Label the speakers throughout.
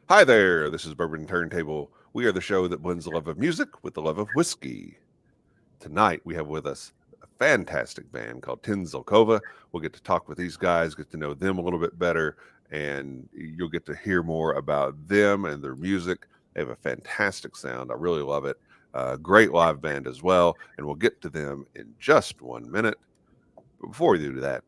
Speaker 1: Hi there, this is Bourbon Turntable. We are the show that blends the love of music with the love of whiskey. Tonight we have with us a fantastic band called Tin Zelkova. We'll get to talk with these guys, get to know them a little bit better, and you'll get to hear more about them and their music. They have a fantastic sound. I really love it. Great live band as well, and we'll get to them in just 1 minute. But before we do that,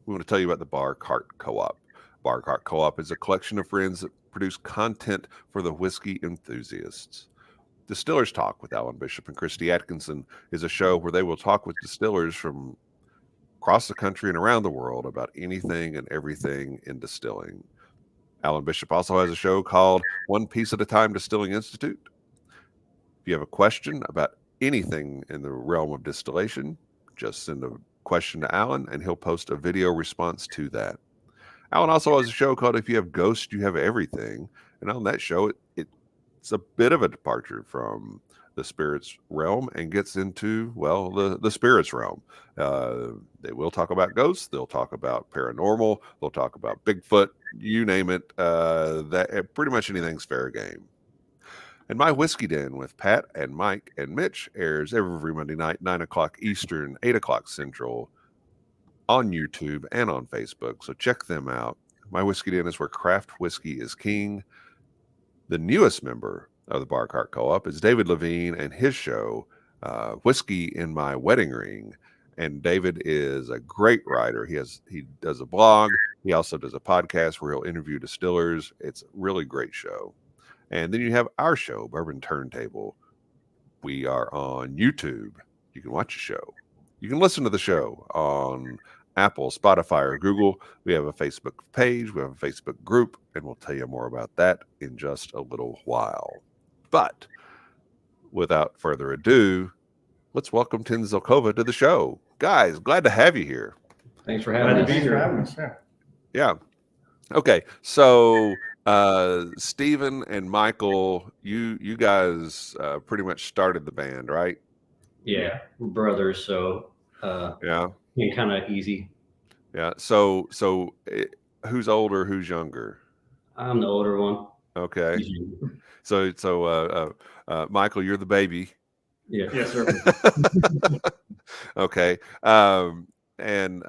Speaker 1: we want to tell you about the Bar Cart Co-op. Bar Cart Co-op is a collection of friends that produce content for the whiskey enthusiasts. Distillers Talk with Alan Bishop and Christy Atkinson is a show where they will talk with distillers from across the country and around the world about anything and everything in distilling. Alan Bishop also has a show called One Piece at a Time Distilling Institute. If you have a question about anything in the realm of distillation, just send a question to Alan and he'll post a video response to that. Alan also has a show called If You Have Ghosts, You Have Everything. And on that show, it's a bit of a departure from the spirits realm and gets into, well, the spirits realm. They will talk about ghosts. They'll talk about paranormal. They'll talk about Bigfoot. You name it. Pretty much anything's fair game. And My Whiskey Den with Pat and Mike and Mitch airs every Monday night, 9 o'clock Eastern, 8 o'clock Central, on YouTube and on Facebook. So check them out. My Whiskey Den is where craft whiskey is king. The newest member of the Bar Cart Co-op is David Levine and his show, Whiskey in My Wedding Ring. And David is a great writer. He does a blog. He also does a podcast where he'll interview distillers. It's a really great show. And then you have our show, Bourbon Turntable. We are on YouTube. You can watch the show. You can listen to the show on Apple, Spotify, or Google. We have a Facebook page. We have a Facebook group, and we'll tell you more about that in just a little while. But without further ado, let's welcome Tin Zelkova to the show. Guys, glad to have you here.
Speaker 2: Thanks for having
Speaker 3: us.
Speaker 1: Yeah. Okay, so Steven and Michael, you guys pretty much started the band, right?
Speaker 2: Yeah, we're brothers, so
Speaker 1: yeah,
Speaker 2: kind of easy.
Speaker 1: Yeah. So who's older? Who's younger?
Speaker 2: I'm the older one.
Speaker 1: Okay. So Michael, you're the baby.
Speaker 2: Yeah.
Speaker 3: Yes, sir.
Speaker 1: Okay. And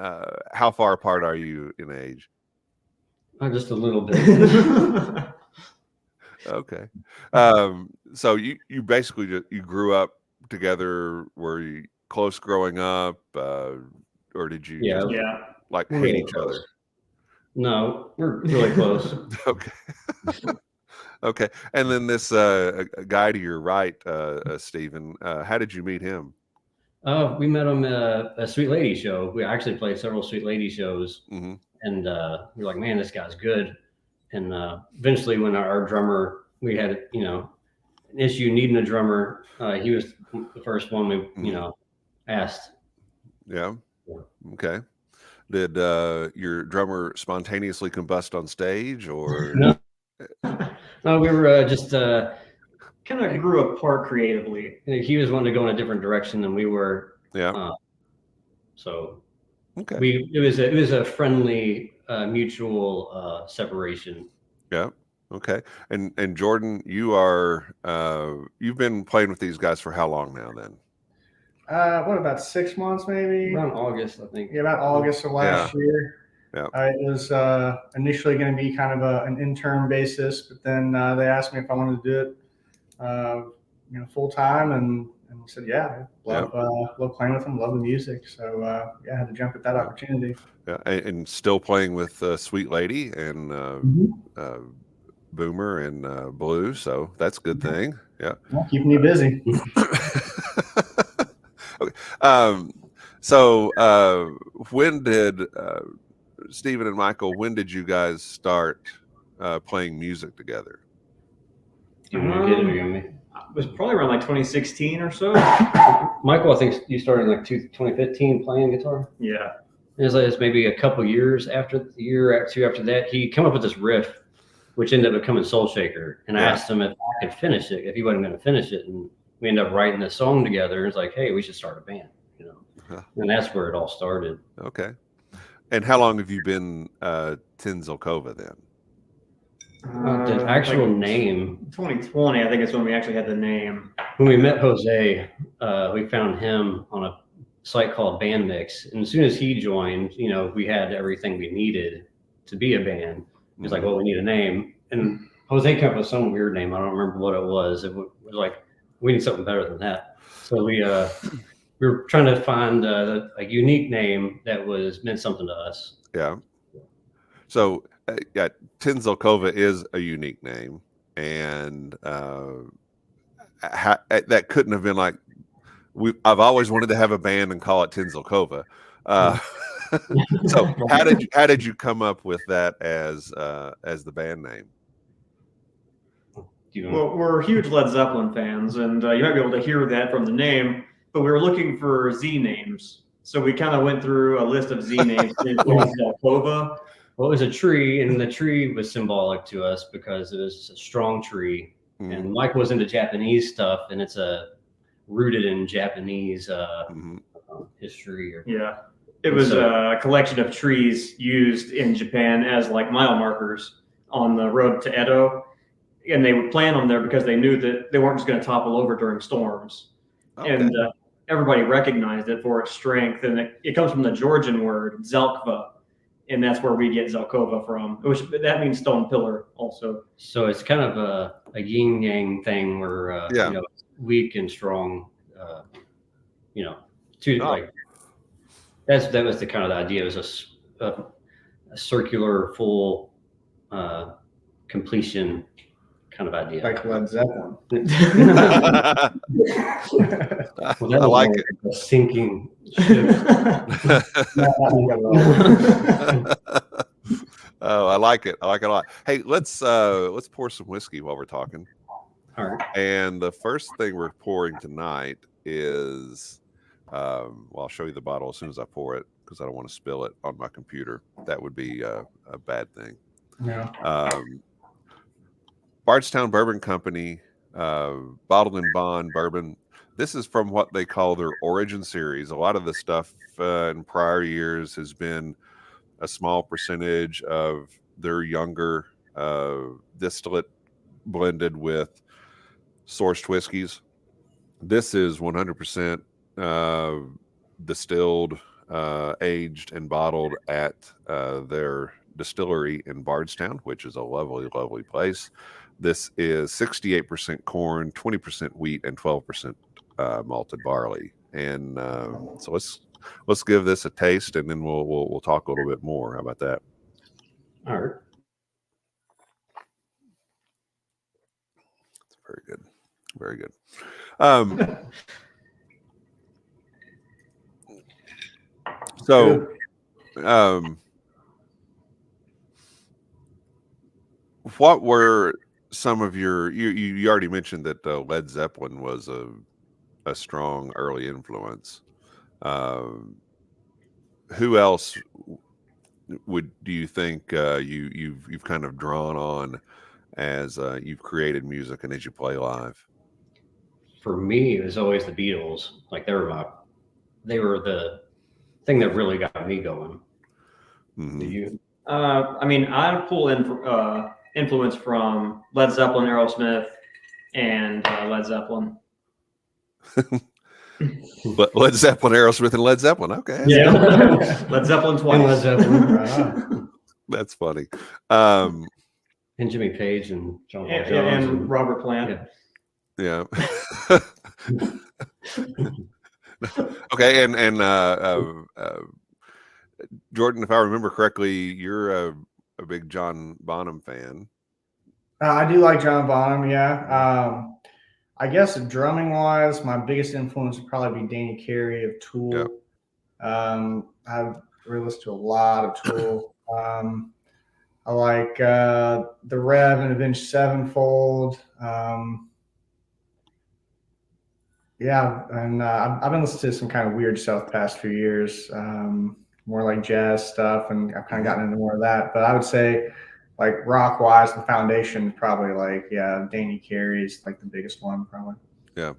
Speaker 1: how far apart are you in age?
Speaker 2: Just a little bit.
Speaker 1: Okay. So you basically you grew up together. Were you close growing up, or did you?
Speaker 2: Yeah.
Speaker 1: Like
Speaker 2: we're
Speaker 1: hate
Speaker 2: really
Speaker 1: each
Speaker 2: close.
Speaker 1: other?
Speaker 2: No, we're really close.
Speaker 1: Okay. Okay. And then this guy to your right, Steven, how did you meet him?
Speaker 2: We met him at a Sweet Lady show. We actually played several Sweet Lady shows.
Speaker 1: Mm-hmm.
Speaker 2: And we were like, man, this guy's good. And eventually when our drummer, we had, an issue needing a drummer. He was the first one we, asked.
Speaker 1: Yeah. Okay. Did your drummer spontaneously combust on stage, or?
Speaker 2: No, we were just
Speaker 3: kind of grew apart creatively.
Speaker 2: He was wanting to go in a different direction than we were.
Speaker 1: Yeah.
Speaker 2: So
Speaker 1: okay.
Speaker 2: It was a friendly mutual separation.
Speaker 1: Yeah. Okay. And Jordan, you've been playing with these guys for how long now then?
Speaker 3: What, about 6 months maybe?
Speaker 2: Around August, I think.
Speaker 3: Yeah, about August of last year.
Speaker 1: Yeah.
Speaker 3: It was initially going to be kind of an intern basis, but then they asked me if I wanted to do it, full time, and I said, yeah, love playing with them, love the music. So I had to jump at that opportunity.
Speaker 1: Yeah, and still playing with Sweet Lady and Boomer and Blue, so that's a good thing. Yeah,
Speaker 3: keeping me busy.
Speaker 1: Okay. So when did Steven and Michael? When did you guys start playing music together?
Speaker 4: It was probably around like 2016 or so.
Speaker 2: Michael, I think you started in like 2015 playing guitar.
Speaker 4: Yeah.
Speaker 2: It was maybe a couple years after that, he came up with this riff, which ended up becoming Soul Shaker. And I asked him if I could finish it, if he wasn't going to finish it. And we ended up writing this song together. It's like, hey, we should start a band, And that's where it all started.
Speaker 1: Okay. And how long have you been Tin Zelkova then?
Speaker 2: The actual name.
Speaker 4: 2020, I think is when we actually had the name.
Speaker 2: When we met Jose, we found him on a site called Band Mix, and as soon as he joined, we had everything we needed to be a band. He's like, "Well, we need a name," and Jose came up with some weird name. I don't remember what it was. It was like, we need something better than that. So we were trying to find a unique name that meant something to us.
Speaker 1: Yeah. So Tin Zelkova is a unique name, and that couldn't have been like I've always wanted to have a band and call it Tin Zelkova. So how did you come up with that as the band name?
Speaker 4: Well, we're huge Led Zeppelin fans, and you might be able to hear that from the name. But we were looking for Z names, so we kind of went through a list of Z names. Zelkova.
Speaker 2: Well, it was a tree, and the tree was symbolic to us because it was a strong tree. And Mike was into Japanese stuff, and it's rooted in Japanese history.
Speaker 4: It was a collection of trees used in Japan as like mile markers on the road to Edo, and they would plant them there because they knew that they weren't just going to topple over during storms. Okay. And everybody recognized it for its strength, and it comes from the Georgian word Zelkova, and that's where we get Zelkova from, which that means stone pillar also.
Speaker 2: So it's kind of a yin yang thing where weak and strong, like that was the kind of the idea. It was a circular full completion kind of idea,
Speaker 3: like Led Zeppelin.
Speaker 2: Well, I like it. A sinking ship.
Speaker 1: Oh, I like it. I like it a lot. Hey, let's pour some whiskey while we're talking.
Speaker 2: All right.
Speaker 1: And the first thing we're pouring tonight is, I'll show you the bottle as soon as I pour it because I don't want to spill it on my computer. That would be a bad thing.
Speaker 3: Yeah.
Speaker 1: Bardstown Bourbon Company, bottled in bond bourbon. This is from what they call their Origin series. A lot of the stuff in prior years has been a small percentage of their younger distillate blended with sourced whiskeys. This is 100% distilled, aged, and bottled at their distillery in Bardstown, which is a lovely, lovely place. This is 68% corn, 20% wheat, and 12% malted barley. And so let's give this a taste, and then we'll talk a little bit more. How about that?
Speaker 2: All right.
Speaker 1: It's very good. Very good. So, what were some of your? You already mentioned that Led Zeppelin was a strong early influence. Who else do you think you've kind of drawn on as you've created music and as you play live?
Speaker 2: For me, it was always the Beatles. Like they were the thing that really got me going.
Speaker 1: Mm-hmm.
Speaker 2: Do you?
Speaker 4: I mean, I pull in influence from Led Zeppelin, Aerosmith, and Led Zeppelin.
Speaker 1: But Led Zeppelin, Aerosmith, and Led Zeppelin. Okay.
Speaker 4: Yeah. Led Zeppelin twice.
Speaker 2: And Led Zeppelin.
Speaker 1: That's funny.
Speaker 2: And Jimmy Page and John Paul Jones
Speaker 4: and Robert Plant.
Speaker 1: Yeah. Okay, and Jordan, if I remember correctly, you're a big John Bonham fan.
Speaker 3: I do like John Bonham, yeah. I guess drumming wise, my biggest influence would probably be Danny Carey of Tool.
Speaker 1: Yep.
Speaker 3: I've really listened to a lot of Tool. I like the Rev and Avenged Sevenfold. Yeah, and I've been listening to some kind of weird stuff the past few years, more like jazz stuff, and I've kind of gotten into more of that. But I would say, like rock-wise, the foundation probably Danny Carey's like the biggest one probably.
Speaker 1: Yeah.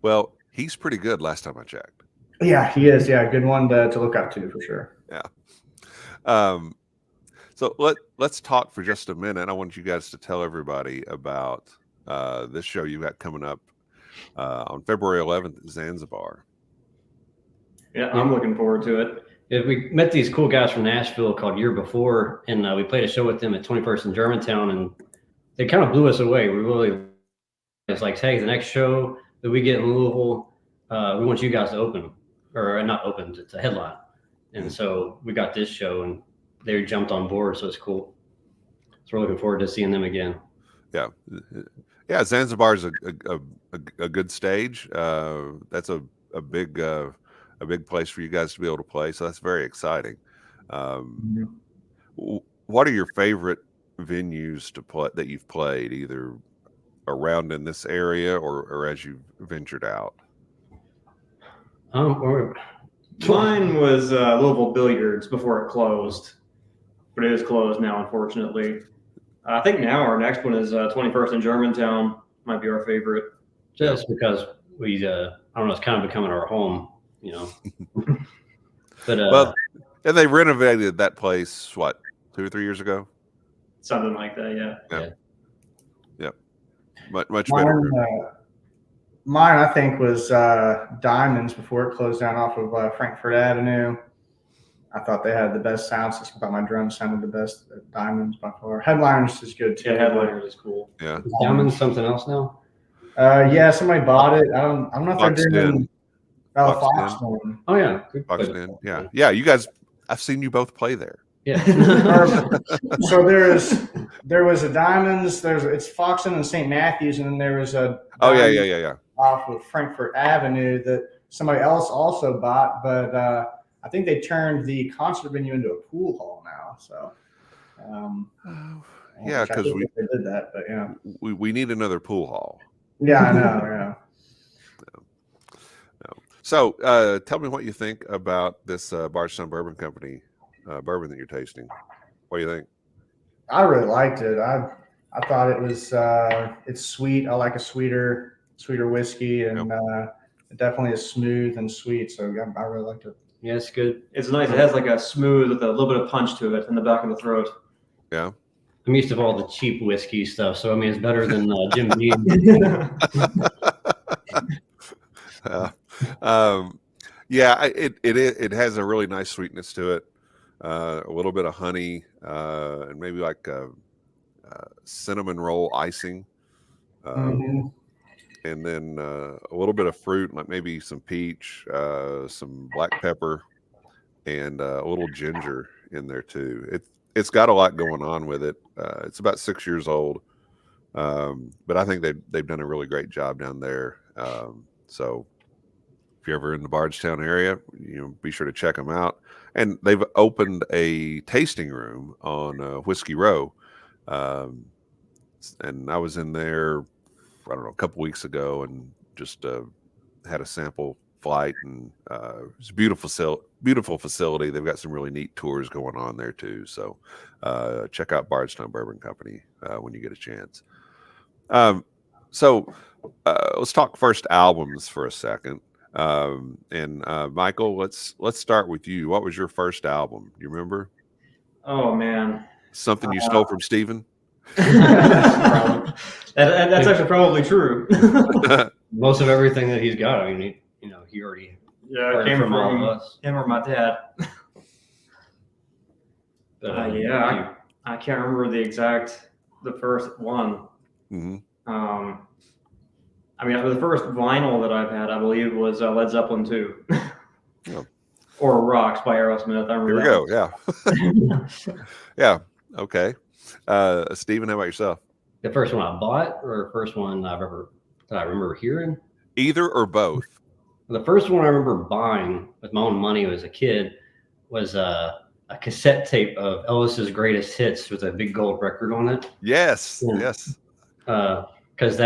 Speaker 1: Well, he's pretty good last time I checked.
Speaker 3: Yeah, he is. Yeah, good one to look up to for sure.
Speaker 1: Yeah. So let's talk for just a minute. I want you guys to tell everybody about this show you got coming up on February 11th at Zanzibar.
Speaker 4: Yeah, I'm looking forward to it.
Speaker 2: Yeah, we met these cool guys from Nashville called Year Before, and we played a show with them at 21st in Germantown, and they kind of blew us away. We really, it's like, hey, the next show that we get in Louisville, we want you guys to open, or not open, it's a headline. And so we got this show, and they jumped on board, so it's cool. So we're looking forward to seeing them again.
Speaker 1: Yeah, Zanzibar is a good stage. That's a big place for you guys to be able to play. So that's very exciting. What are your favorite venues to play that you've played, either around in this area or as you've ventured out?
Speaker 4: Mine was Louisville Billiards before it closed, but it is closed now, unfortunately. I think now our next one is 21st in Germantown. Might be our favorite.
Speaker 2: Just because we, I don't know, it's kind of becoming our home, you know. But
Speaker 1: well, and they renovated that place, what, 2 or 3 years ago?
Speaker 4: Something like that, yeah.
Speaker 1: Yep. Much better.
Speaker 3: Mine, I think, was Diamonds before it closed down off of Frankfurt Avenue. I thought they had the best sound system. I thought my drums sounded the best at Diamonds by far. Headliners is good too.
Speaker 4: Yeah, Headliners is cool.
Speaker 1: Yeah.
Speaker 2: is Diamond's something else now?
Speaker 3: Yeah, somebody bought it. I don't know if
Speaker 1: Fox
Speaker 3: they're doing.
Speaker 1: Den.
Speaker 3: Oh,
Speaker 1: Fox
Speaker 3: Fox
Speaker 1: Den.
Speaker 3: Den.
Speaker 2: Oh yeah,
Speaker 1: Fox Den. Yeah. You guys, I've seen you both play there.
Speaker 2: Yeah.
Speaker 3: So there was a Diamonds. It's Foxton and St. Matthews, and then there was a
Speaker 1: Yeah.
Speaker 3: off of Frankfurt Avenue that somebody else also bought, but I think they turned the concert venue into a pool hall now. So
Speaker 1: Yeah, because
Speaker 3: they did that, but yeah,
Speaker 1: we need another pool hall.
Speaker 3: yeah, I know, yeah.
Speaker 1: So tell me what you think about this Bardstown Bourbon Company bourbon that you're tasting. What do you think?
Speaker 3: I really liked it. I thought it was it's sweet. I like a sweeter whiskey, and it definitely is smooth and sweet. So I really liked it.
Speaker 2: Yeah, it's good.
Speaker 4: It's nice. It has like a smooth with a little bit of punch to it in the back of the throat.
Speaker 1: Yeah.
Speaker 2: I'm used to all the cheap whiskey stuff, so I mean it's better than Jim Beam.
Speaker 1: It has a really nice sweetness to it. A little bit of honey and maybe like cinnamon roll icing. And then a little bit of fruit, like maybe some peach, some black pepper, and a little ginger in there too. It's got a lot going on with it. It's about 6 years old, but I think they've done a really great job down there. So if you're ever in the Bardstown area, be sure to check them out. And they've opened a tasting room on Whiskey Row, and I was in there, I don't know, a couple weeks ago, and just had a sample flight, and it's a beautiful facility. They've got some really neat tours going on there too. So check out Bardstown Bourbon Company when you get a chance. So let's talk first albums for a second. And Michael, let's start with you. What was your first album? Do you remember?
Speaker 4: Oh man,
Speaker 1: Something you stole from Steven?
Speaker 4: That's actually probably true.
Speaker 2: Most of everything that he's got, I mean, he already
Speaker 4: it came from all of us. Him or my dad. But I can't remember the first one.
Speaker 1: Mm-hmm.
Speaker 4: I mean, the first vinyl that I've had, I believe, was Led Zeppelin 2.
Speaker 1: Oh.
Speaker 4: Or Rocks by Aerosmith. I remember
Speaker 1: Here we go. Yeah. Yeah. Okay. Steven, how about yourself?
Speaker 2: The first one I bought, or the first one that I remember hearing?
Speaker 1: Either or both.
Speaker 2: The first one I remember buying with my own money as a kid was a cassette tape of Elvis's greatest hits with a big gold record on it.
Speaker 1: Yes.
Speaker 2: Yeah.
Speaker 1: Yes.
Speaker 2: Because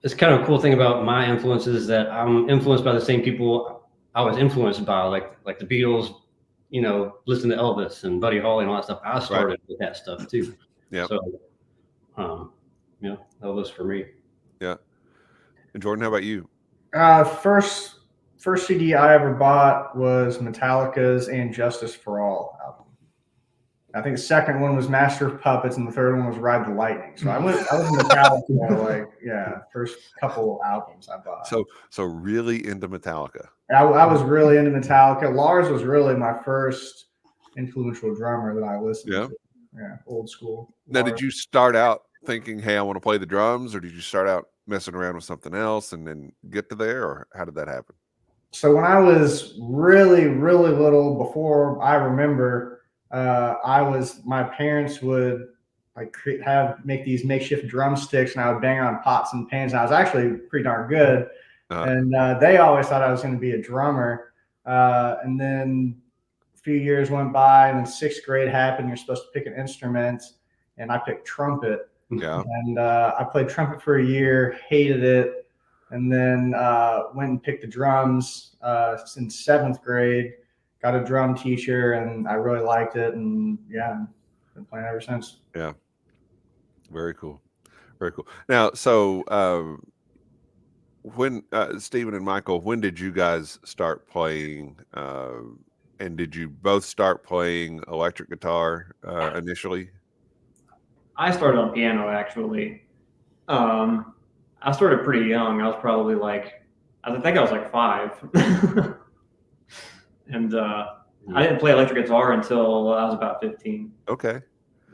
Speaker 2: it's kind of a cool thing about my influences, that I'm influenced by the same people I was influenced by, like the Beatles, listen to Elvis and Buddy Holly and all that stuff. I started with that stuff too.
Speaker 1: Yeah.
Speaker 2: So, Elvis for me.
Speaker 1: Yeah. And Jordan, how about you?
Speaker 3: First CD I ever bought was Metallica's "And Justice for All" album. I think the second one was Master of Puppets, and the third one was Ride the Lightning. So I was Metallica, like, yeah, first couple albums I bought.
Speaker 1: So really into Metallica.
Speaker 3: I was really into Metallica. Lars was really my first influential drummer that I listened to. Yeah, old school.
Speaker 1: Now, did you start out thinking, hey, I want to play the drums, or did you start out messing around with something else and then get to there, or how did that happen?
Speaker 3: So when I was really, really little, before I remember, my parents would like make these makeshift drumsticks, and I would bang on pots and pans. And I was actually pretty darn good, and they always thought I was going to be a drummer. And then a few years went by, and then sixth grade happened. You're supposed to pick an instrument, and I picked trumpet.
Speaker 1: Yeah.
Speaker 3: And I played trumpet for a year, hated it. And then went and picked the drums in seventh grade, got a drum teacher, and I really liked it. And yeah, been playing ever since.
Speaker 1: Yeah. Very cool. Very cool. Now, so when Steven and Michael, when did you guys start playing? And did you both start playing electric guitar initially?
Speaker 4: I started on piano, actually. I started pretty young. I was probably I think I was like 5. And I didn't play electric guitar until I was about 15.
Speaker 1: Okay.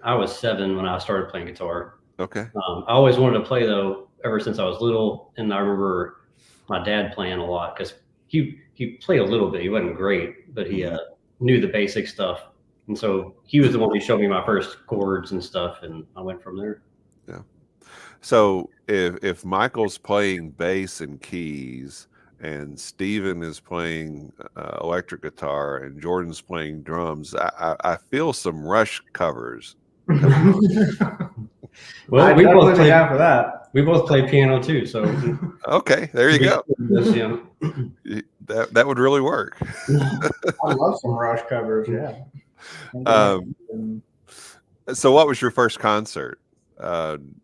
Speaker 2: I was 7 when I started playing guitar.
Speaker 1: Okay.
Speaker 2: I always wanted to play, though, ever since I was little. And I remember my dad playing a lot because he played a little bit. He wasn't great, but he knew the basic stuff. And so he was the one who showed me my first chords and stuff, and I went from there.
Speaker 1: Yeah. So if Michael's playing bass and keys, and Steven is playing electric guitar, and Jordan's playing drums, I feel some Rush covers.
Speaker 2: Well,
Speaker 3: we both play down for that.
Speaker 2: We both play piano too, so
Speaker 1: okay, there you go.
Speaker 2: Yeah.
Speaker 1: That would really work.
Speaker 3: I love some Rush covers. Yeah.
Speaker 1: So, what was your first concert?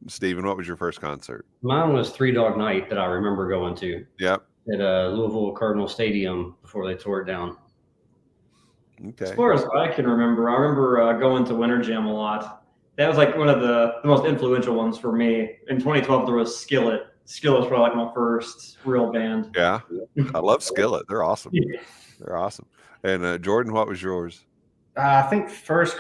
Speaker 1: Steven, what was your first concert?
Speaker 2: Mine was Three Dog Night that I remember going to.
Speaker 1: Yep.
Speaker 2: At Louisville Cardinal Stadium before they tore it down.
Speaker 1: Okay.
Speaker 4: As far as I can remember, I remember going to Winter Jam a lot. That was like one of the most influential ones for me. In 2012, there was Skillet. Skillet was probably like my first real band.
Speaker 1: Yeah, I love Skillet. They're awesome.
Speaker 4: Yeah.
Speaker 1: They're awesome. And Jordan, what was yours?
Speaker 3: I think first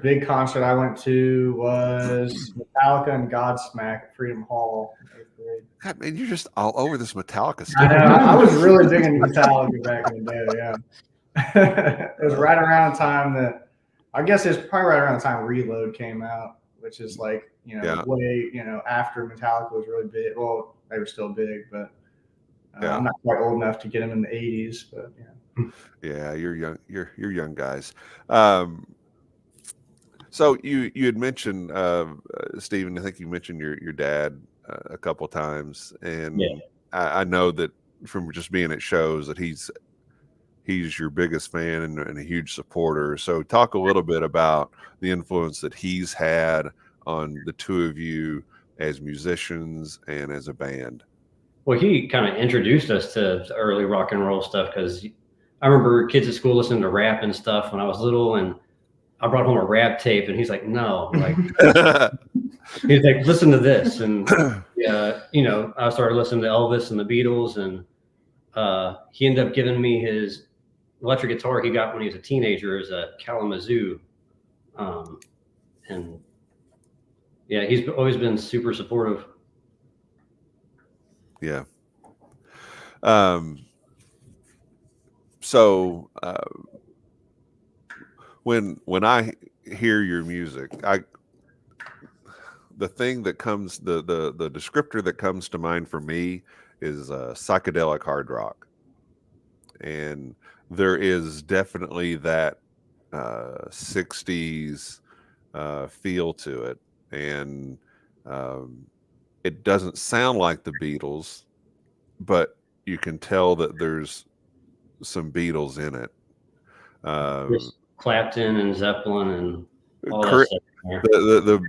Speaker 3: big concert I went to was Metallica and Godsmack at Freedom Hall.
Speaker 1: God, man, you're just all over this Metallica stuff.
Speaker 3: I know. I was really digging Metallica back in the day. Yeah, it was right around the time that I guess it's probably right around the time Reload came out, which is like way after Metallica was really big. Well, they were still big, but I'm not quite old enough to get them in the '80s. But yeah.
Speaker 1: Yeah, you're young. You're young guys. So you had mentioned Steven. I think you mentioned your dad a couple of times, and I know that from just being at shows that he's your biggest fan and a huge supporter. So talk a little bit about the influence that he's had on the two of you as musicians and as a band.
Speaker 2: Well, he kind of introduced us to early rock and roll stuff because I remember kids at school listening to rap and stuff when I was little, and I brought home a rap tape, and he's like, "No," like he's like, "Listen to this," and I started listening to Elvis and the Beatles, and he ended up giving me his electric guitar he got when he was a teenager as a Kalamazoo, and yeah, he's always been super supportive.
Speaker 1: Yeah. So when I hear your music, the thing that comes the descriptor that comes to mind for me is psychedelic hard rock, and there is definitely that 60s feel to it, and it doesn't sound like the Beatles, but you can tell that there's some Beatles in it.
Speaker 2: Clapton and Zeppelin and all that stuff.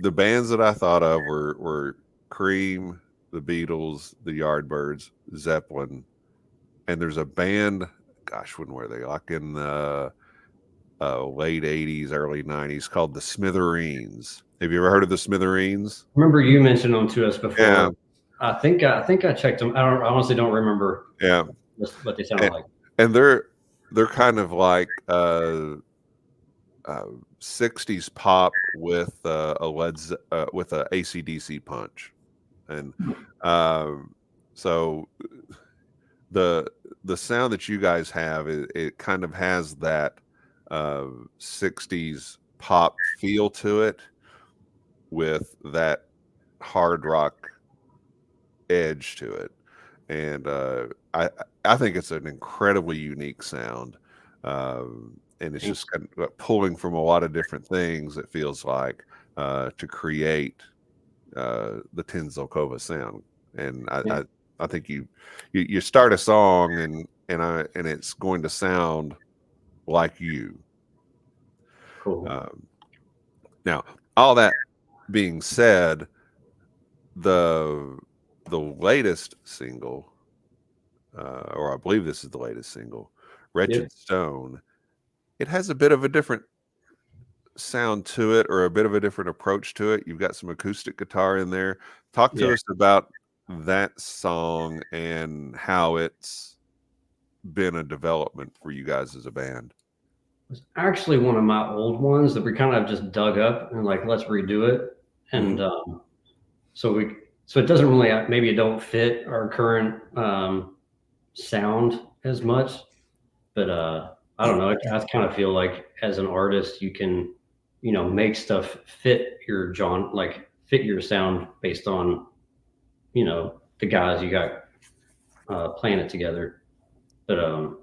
Speaker 1: The bands that I thought of were Cream, the Beatles, the Yardbirds, Zeppelin, and there's a band. Gosh, when were they? Like in late 80s, early 90s called the Smithereens. Have you ever heard of the Smithereens?
Speaker 2: Remember you mentioned them to us before.
Speaker 1: Yeah.
Speaker 2: I think I checked them. I honestly don't remember.
Speaker 1: Yeah.
Speaker 2: What they sound like.
Speaker 1: And they're kind of like 60s pop with with a AC/DC punch, and so the sound that you guys have, it kind of has that 60s pop feel to it with that hard rock edge to it, and I think it's an incredibly unique sound, and it's just kind of pulling from a lot of different things. It feels like to create the Tin Zelkova sound, and I think you start a song and it's going to sound like you.
Speaker 2: Cool.
Speaker 1: Now, all that being said, the latest single, or I believe this is the latest single, Wretched Stone, it has a bit of a different sound to it, or a bit of a different approach to it. You've got some acoustic guitar in there. Talk to us about that song and how it's been a development for you guys as a band.
Speaker 2: It's actually one of my old ones that we kind of just dug up and like, let's redo it. And so it doesn't really, maybe it don't fit our current sound as much, but I don't know. I kind of feel like as an artist, you can, make stuff fit your genre, like fit your sound based on, the guys you got playing it together. But I don't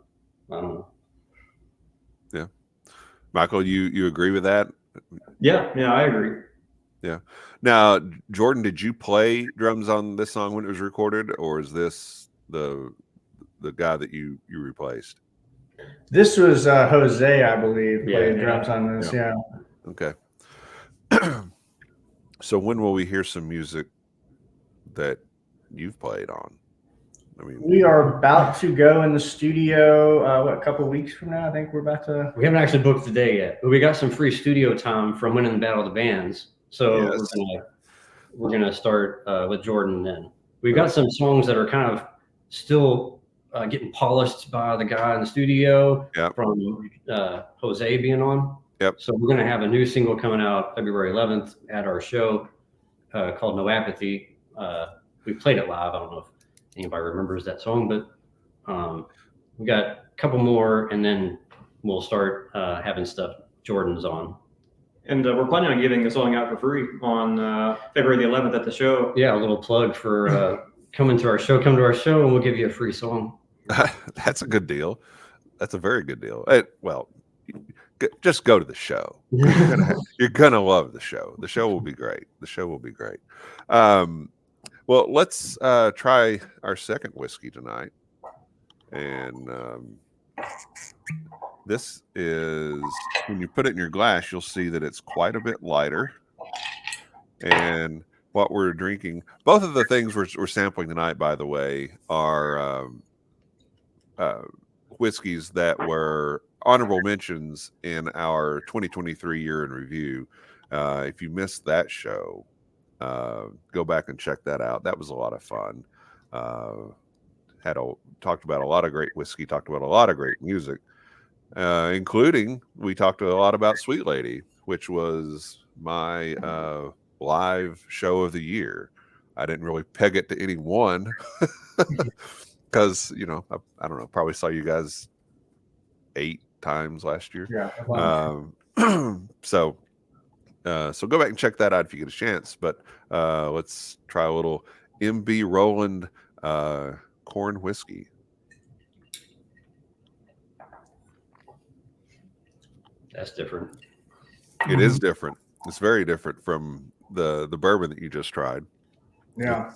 Speaker 2: know.
Speaker 1: Yeah. Michael, you agree with that?
Speaker 4: Yeah, I agree.
Speaker 1: Yeah. Now, Jordan, did you play drums on this song when it was recorded, or is this the guy that you replaced?
Speaker 3: This was Jose, I believe, played drums on this. Yeah.
Speaker 1: Okay. So when will we hear some music that you've played on? I mean,
Speaker 3: we are about to go in the studio. A couple of weeks from now, I think we're about to.
Speaker 2: We haven't actually booked the day yet, but we got some free studio time from winning the Battle of the Bands. So we're gonna start with Jordan. Then we've got some songs that are kind of still getting polished by the guy in the studio from Jose being on.
Speaker 1: Yep.
Speaker 2: So we're gonna have a new single coming out February 11th at our show called No Apathy. We played it live. I don't know if anybody remembers that song, but we got a couple more, and then we'll start having stuff Jordan's on.
Speaker 4: And we're planning on giving the song out for free on February the 11th at the show.
Speaker 2: Yeah, a little plug for coming to our show. Come to our show, and we'll give you a free song.
Speaker 1: That's a good deal. That's a very good deal. Well, just go to the show. You're gonna love the show. The show will be great. Well, let's try our second whiskey tonight, and this is, when you put it in your glass, you'll see that it's quite a bit lighter. And what we're drinking, both of the things we're sampling tonight, by the way, are whiskeys that were honorable mentions in our 2023 year in review. If you missed that show, go back and check that out. That was a lot of fun. Talked about a lot of great whiskey, talked about a lot of great music, including we talked a lot about Sweet Lady, which was my live show of the year. I didn't really peg it to any one because I don't know, probably saw you guys 8 times last year. So go back and check that out if you get a chance. But let's try a little MB Roland corn whiskey.
Speaker 2: That's different.
Speaker 1: It is different. It's very different from the bourbon that you just tried.
Speaker 3: Yeah.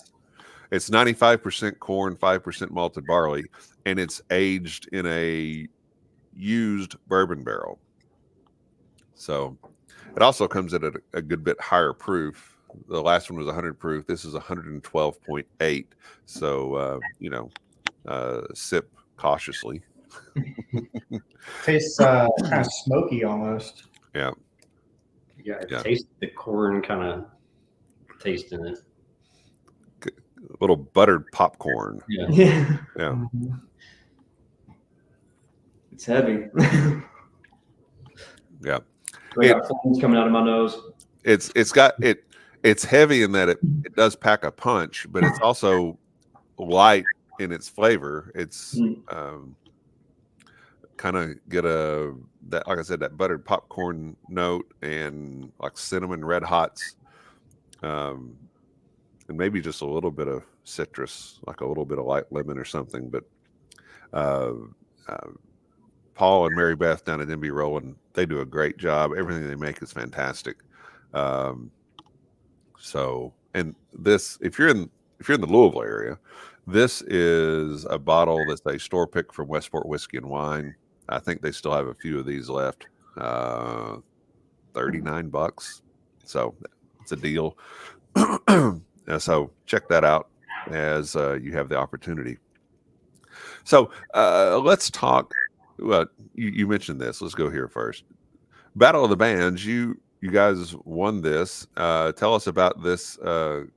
Speaker 1: It's 95% corn, 5% malted barley, and it's aged in a used bourbon barrel. So it also comes at a good bit higher proof. The last one was 100 proof. This is 112.8. So, sip cautiously.
Speaker 3: Tastes kind of smoky almost.
Speaker 2: Yeah,
Speaker 1: Yeah.
Speaker 2: taste the corn kind of taste in it.
Speaker 1: A little buttered popcorn.
Speaker 2: Yeah.
Speaker 4: Yeah,
Speaker 1: Yeah.
Speaker 3: Mhm.
Speaker 4: it's heavy.
Speaker 1: Yeah.
Speaker 4: I got flames coming out of my nose.
Speaker 1: It's heavy in that it does pack a punch, but it's also light in its flavor. It's kind of get that, like I said, that buttered popcorn note and like cinnamon red hots, and maybe just a little bit of citrus, like a little bit of light lemon or something. But uh, Paul and Mary Beth down at MB Roland, they do a great job. Everything they make is fantastic. So, and this, if you're in the Louisville area, this is a bottle that's a store pick from Westport Whiskey and Wine. I think they still have a few of these left. $39. So it's a deal. So check that out as you have the opportunity. So let's talk. Well, you mentioned this. Let's go here first. Battle of the Bands. You guys won this. Tell us about this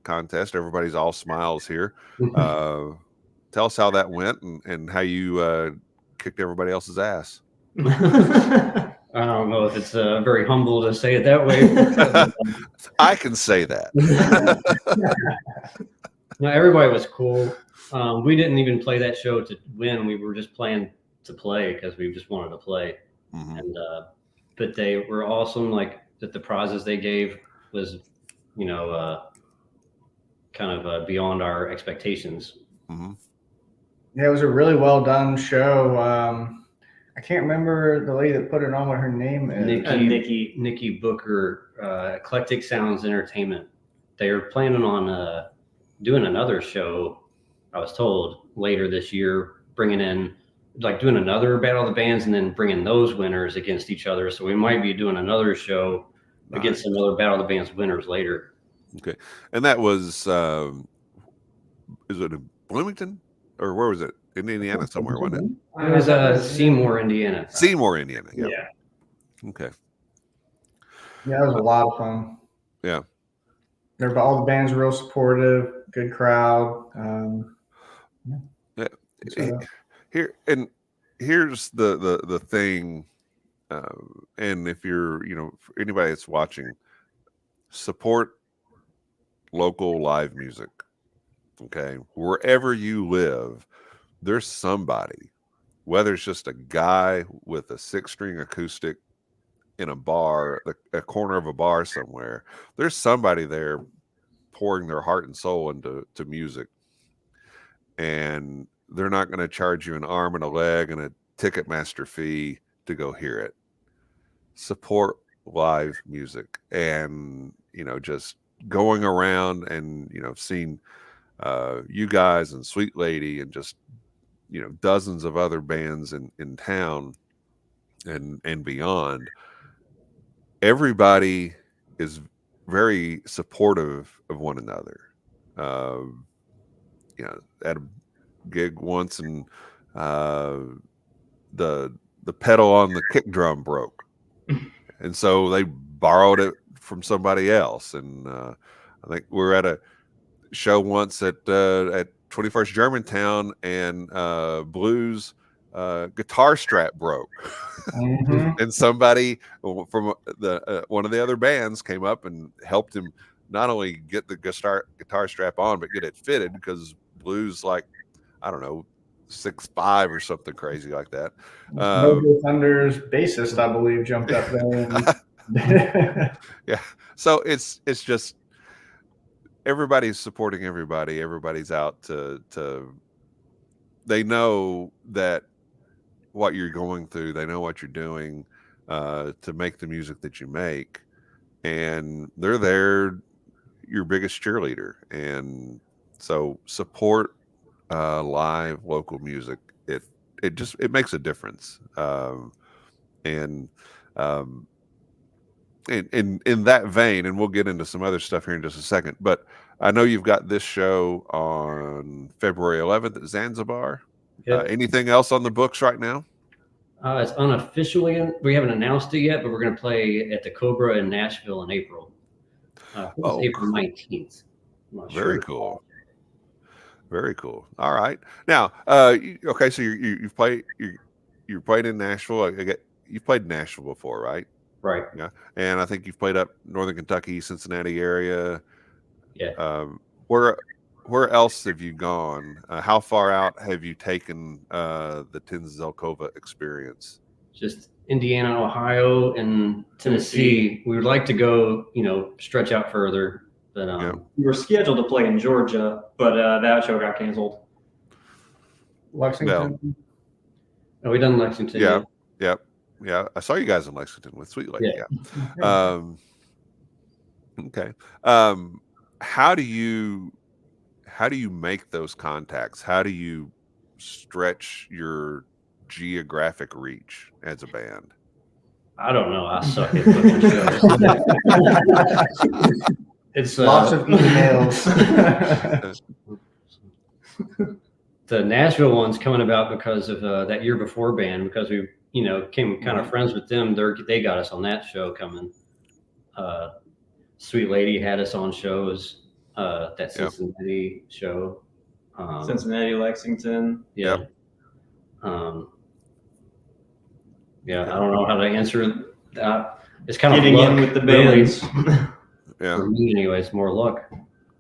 Speaker 1: contest. Everybody's all smiles here. Tell us how that went and how you kicked everybody else's ass.
Speaker 2: I don't know if it's very humble to say it that way.
Speaker 1: I can say that.
Speaker 2: No, everybody was cool. We didn't even play that show to win. We were just playing to play because we just wanted to play.
Speaker 1: Mhm.
Speaker 2: And but they were awesome. Like that, the prizes they gave was, kind of beyond our expectations.
Speaker 1: Mm-hmm.
Speaker 3: Yeah, it was a really well done show. I can't remember the lady that put it on, what her name is.
Speaker 2: Nikki Booker, Eclectic Sounds Entertainment. They are planning on doing another show, I was told, later this year, bringing in, like doing another Battle of the Bands and then bringing those winners against each other. So we might be doing another show against some other Battle of the Bands winners later.
Speaker 1: Okay. And that was, is it in Bloomington? Or where was it? In Indiana somewhere, wasn't it?
Speaker 2: It was Seymour, Indiana.
Speaker 1: Seymour, Indiana. Yeah. Okay.
Speaker 3: Yeah, it was a lot of fun.
Speaker 1: Yeah.
Speaker 3: All the bands were real supportive, good crowd.
Speaker 1: Here's the thing, and if you're, for anybody that's watching, support local live music. Okay, wherever you live, there's somebody, whether it's just a guy with a 6-string acoustic in a bar, a corner of a bar somewhere, there's somebody there pouring their heart and soul into music, and they're not going to charge you an arm and a leg and a Ticketmaster fee to go hear it. Support live music, and just going around and seeing you guys and Sweet Lady and just dozens of other bands in town and beyond. Everybody is very supportive of one another. At a gig once, and the pedal on the kick drum broke, and so they borrowed it from somebody else. And I think we were at a show once at 21st Germantown, and Blues guitar strap broke.
Speaker 3: Mm-hmm.
Speaker 1: And somebody from one of the other bands came up and helped him not only get the guitar strap on, but get it fitted, because Blues, like, I don't know, 6'5" or something crazy like that.
Speaker 3: Mojo Thunder's bassist, I believe, jumped up there.
Speaker 1: Yeah. So it's just everybody's supporting everybody. Everybody's out to they know that what you're going through, they know what you're doing to make the music that you make, and they're there, your biggest cheerleader. And so support live local music. It makes a difference. And in that vein, and we'll get into some other stuff here in just a second, but I know you've got this show on February 11th at Zanzibar.
Speaker 2: Yep.
Speaker 1: Anything else on the books right now?
Speaker 2: It's unofficially, we haven't announced it yet, but we're going to play at the Cobra in Nashville in April. I think it's April 19th. I'm not
Speaker 1: Very
Speaker 2: sure.
Speaker 1: cool. Very cool. All right. Now, okay, so you've played you played in Nashville. You've played in Nashville before, right?
Speaker 2: Right.
Speaker 1: Yeah. And I think you've played up Northern Kentucky, Cincinnati area.
Speaker 2: Yeah.
Speaker 1: Where else have you gone? How far out have you taken the Tin Zelkova experience?
Speaker 2: Just Indiana, Ohio, and Tennessee. We would like to go, stretch out further. But
Speaker 4: we were scheduled to play in Georgia, but that show got canceled.
Speaker 3: Lexington.
Speaker 2: No, we done Lexington.
Speaker 1: Yeah. I saw you guys in Lexington with Sweet Lady.
Speaker 2: Yeah.
Speaker 1: Okay. How do you make those contacts? How do you stretch your geographic reach as a band?
Speaker 2: I don't know. I suck at booking shows. It's
Speaker 3: lots of emails.
Speaker 2: The Nashville one's coming about because of that Year Before band, because we, came kind of friends with them. They got us on that show coming. Sweet Lady had us on shows. That Cincinnati show.
Speaker 4: Cincinnati, Lexington.
Speaker 2: Yeah. Yeah, I don't know how to answer that. It's kind
Speaker 4: getting
Speaker 2: of luck,
Speaker 4: in with the bands.
Speaker 2: Really.
Speaker 1: Yeah.
Speaker 2: For me, anyways, more luck.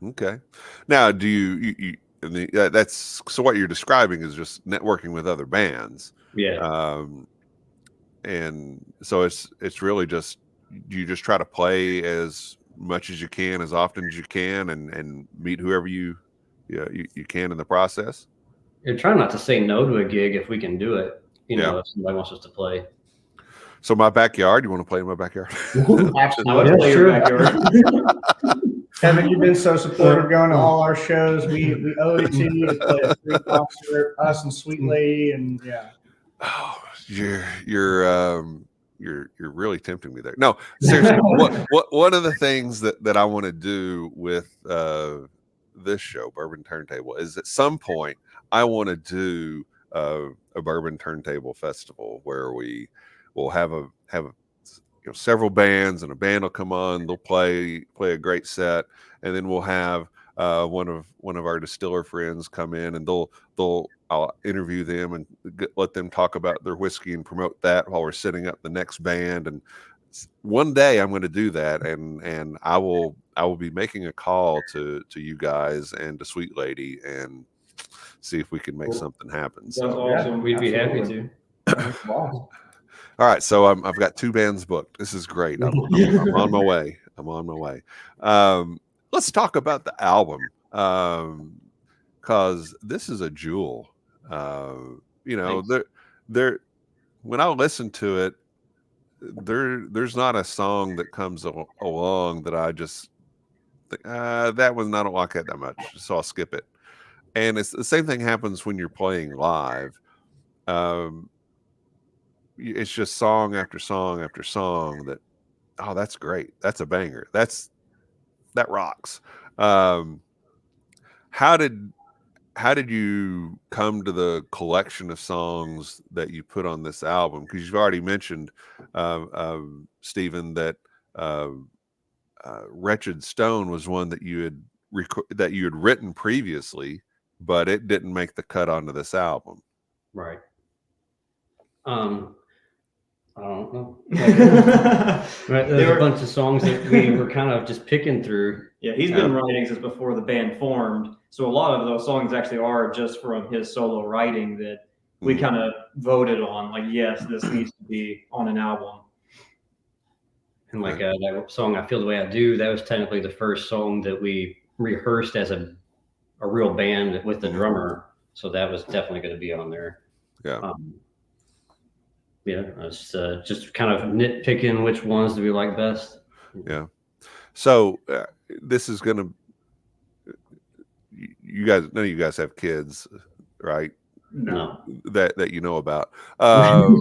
Speaker 1: Okay. Now, do you that's so what you're describing is just networking with other bands.
Speaker 2: Yeah.
Speaker 1: And so it's really just you just try to play as much as you can, as often as you can, and meet whoever you can in the process.
Speaker 2: You're trying not to say no to a gig if we can do it. If somebody wants us to play.
Speaker 1: So my backyard, you want to play in my backyard?
Speaker 4: Absolutely. Your backyard.
Speaker 3: Kevin, you've been so supportive going to all our shows. We owe it to you to play a free concert, us and Sweet Lady, and yeah.
Speaker 1: Oh, you're really tempting me there. No, seriously. One of the things that I want to do with this show, Bourbon Turntable, is at some point I want to do a Bourbon Turntable festival where we will have several bands, and a band will come on, they'll play a great set, and then we'll have one of our distiller friends come in, and I'll interview them and let them talk about their whiskey and promote that while we're setting up the next band. And one day I'm going to do that, and I will be making a call to you guys and to Sweet Lady and see if we can make something happen.
Speaker 4: That's awesome.
Speaker 2: We'd be happy to.
Speaker 3: Wow.
Speaker 1: All right, so I've got 2 bands booked. This is great. I'm on my way. Let's talk about the album, because this is a jewel. There. When I listen to it, there's not a song that comes along that I just think, that one I don't like that much, so I'll skip it. And it's the same thing happens when you're playing live. It's just song after song after song that, that's great. That's a banger. That rocks. How did you come to the collection of songs that you put on this album? Because you've already mentioned, Steven, that Wretched Stone was one that you had written previously, but it didn't make the cut onto this album.
Speaker 2: Right. I don't know. There's a bunch of songs that we were kind of just picking through.
Speaker 4: Yeah, he's been writing since before the band formed. So a lot of those songs actually are just from his solo writing that we kind of voted on. Like, yes, this needs to be on an album.
Speaker 2: And like that song, I Feel the Way I Do, that was technically the first song that we rehearsed as a real band with the drummer. So that was definitely going to be on there.
Speaker 1: Yeah.
Speaker 2: It's just kind of nitpicking which ones do we like best.
Speaker 1: Yeah. So this is going to, none of you guys have kids, right?
Speaker 2: No.
Speaker 1: That you know about. But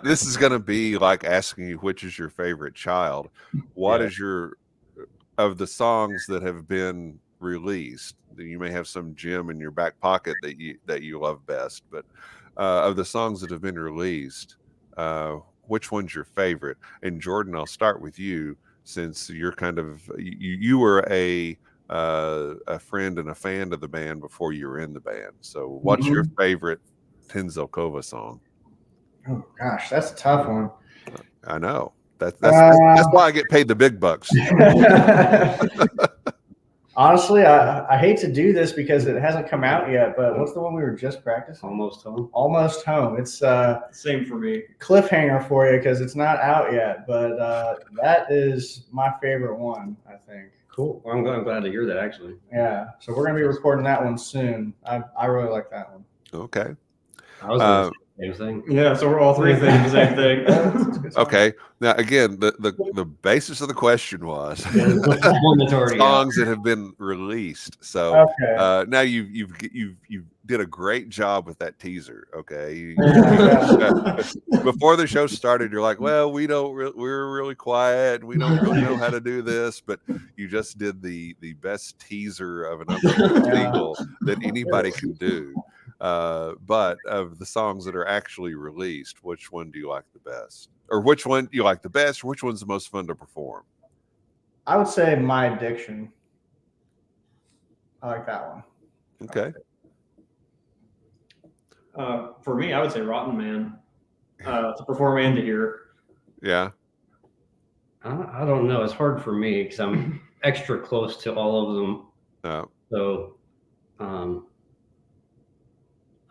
Speaker 1: this is going to be like asking you, which is your favorite child? What is of the songs that have been released, you may have some gem in your back pocket that you love best. But of the songs that have been released, which one's your favorite? And Jordan, I'll start with you, since you're kind of you were a friend and a fan of the band before you were in the band. So what's your favorite Tin Zelkova song?
Speaker 3: Oh gosh, that's a tough one.
Speaker 1: I know. That's why I get paid the big bucks.
Speaker 3: Honestly, I hate to do this because it hasn't come out yet, but what's the one we were just practicing?
Speaker 2: Almost Home.
Speaker 3: Almost Home. It's
Speaker 4: Same for me.
Speaker 3: cliffhanger for you because it's not out yet, but that is my favorite one, I think.
Speaker 2: Cool. Well, I'm glad to hear that, actually.
Speaker 3: Yeah, so we're gonna be recording that one soon. I really like that one.
Speaker 1: Okay.
Speaker 2: I was going to say the same thing.
Speaker 4: Yeah, so we're all three thinking the same thing.
Speaker 1: Okay. Now again, the basis of the question was
Speaker 2: One that's already
Speaker 1: songs that have been released. So
Speaker 3: Okay.
Speaker 1: now you did a great job with that teaser. Okay. Before the show started, you're like, well, we're really quiet. We don't really know how to do this, but you just did the best teaser of an upcoming single that anybody can do. But of the songs that are actually released, which one do you like the best? Or which one do you like the best? Or which one's the most fun to perform?
Speaker 3: I would say My Addiction. I like that one.
Speaker 1: Okay.
Speaker 4: For me, I would say Rotten Man to perform and to hear.
Speaker 1: Yeah.
Speaker 2: I don't know. It's hard for me because I'm extra close to all of them. So, I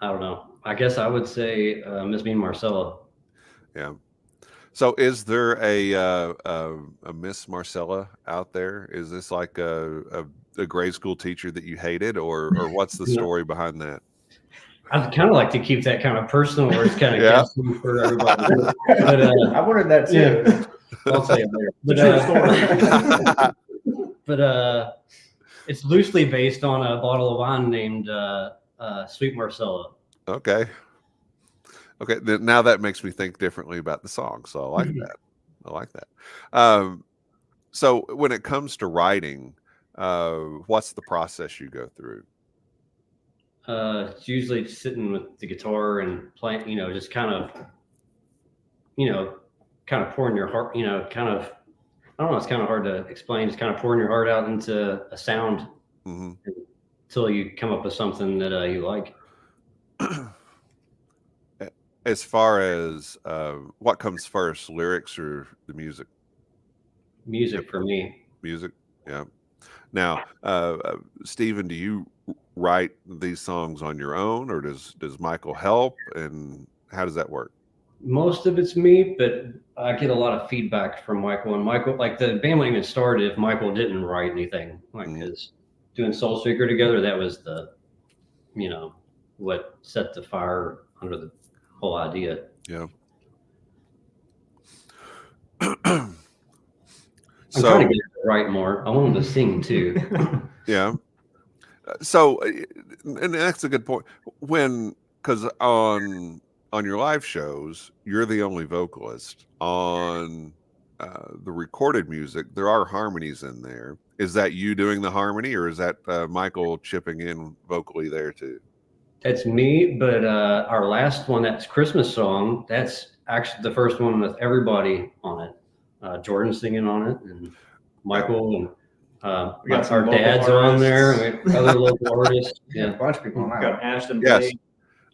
Speaker 2: don't know. I guess I would say Miss Me and Marcella.
Speaker 1: Yeah. So is there a Miss Marcella out there? Is this like a grade school teacher that you hated, or what's the story behind that?
Speaker 2: I'd kind of like to keep that kind of personal, where it's kind of guessing for everybody. But
Speaker 3: I wondered that too.
Speaker 2: Yeah, I'll tell you later. But it's loosely based on a bottle of wine named Sweet Marcella.
Speaker 1: Okay. Now that makes me think differently about the song, so I like that. So when it comes to writing, what's the process you go through?
Speaker 2: It's usually sitting with the guitar and playing, just kind of pouring your heart, kind of, I don't know, it's kind of hard to explain. Just kind of pouring your heart out into a sound until you come up with something that you like.
Speaker 1: As far as what comes first, lyrics or the music?
Speaker 2: Music for me.
Speaker 1: Music, yeah. Now, Steven, do you write these songs on your own, or does Michael help, and how does that work?
Speaker 2: Most of it's me, but I get a lot of feedback from Michael. And Michael, like the band wouldn't even started if Michael didn't write anything. Like, because doing Soul Shaker together, that was the, what set the fire under the whole idea.
Speaker 1: Yeah.
Speaker 2: I'm trying to get him to write more. I want him to sing too.
Speaker 1: Yeah. So, and that's a good point. Because on your live shows, you're the only vocalist. On the recorded music, there are harmonies in there. Is that you doing the harmony, or is that Michael chipping in vocally there too?
Speaker 2: That's me, but our last one, that's Christmas song, that's actually the first one with everybody on it. Jordan singing on it, and Michael, and
Speaker 4: we got
Speaker 2: our dads are on there, and we other local artists.
Speaker 3: Yeah, a bunch of people on that.
Speaker 4: Got Ashton.
Speaker 1: Yes.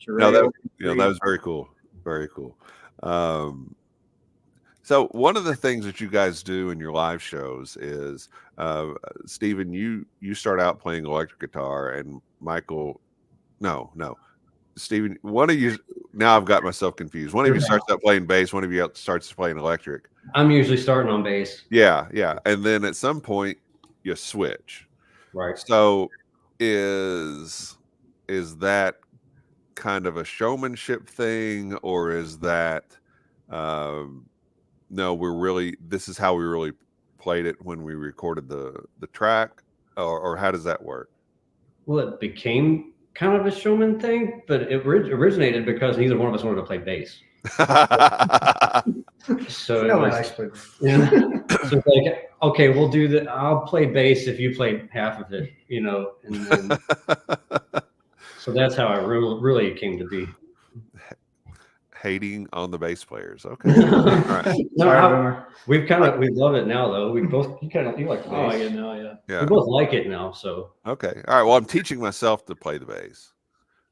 Speaker 4: No,
Speaker 1: that was very cool. Very cool. So one of the things that you guys do in your live shows is, Steven, you start out playing electric guitar, and Michael, no, Steven, one of you, now I've got myself confused. One of you starts out playing bass, one of you starts playing electric.
Speaker 2: I'm usually starting on bass.
Speaker 1: Yeah. And then at some point you switch.
Speaker 2: Right.
Speaker 1: So is that kind of a showmanship thing, or is that no, this is how we really played it when we recorded the track, or how does that work?
Speaker 2: Well, it became kind of a showman thing, but it originated because neither one of us wanted to play bass. So
Speaker 3: No,
Speaker 2: it was,
Speaker 3: I play.
Speaker 2: yeah. So it's like, okay, we'll do that. I'll play bass if you play half of it, and then so that's how it really came to be.
Speaker 1: Hating on the bass players. Okay. All right.
Speaker 2: No,
Speaker 3: Sorry, Boomer.
Speaker 2: we love it now though. We both you like the
Speaker 4: Oh,
Speaker 2: bass.
Speaker 4: yeah, no, yeah.
Speaker 1: Yeah.
Speaker 2: We both like it now. So
Speaker 1: Okay. All right. Well, I'm teaching myself to play the bass.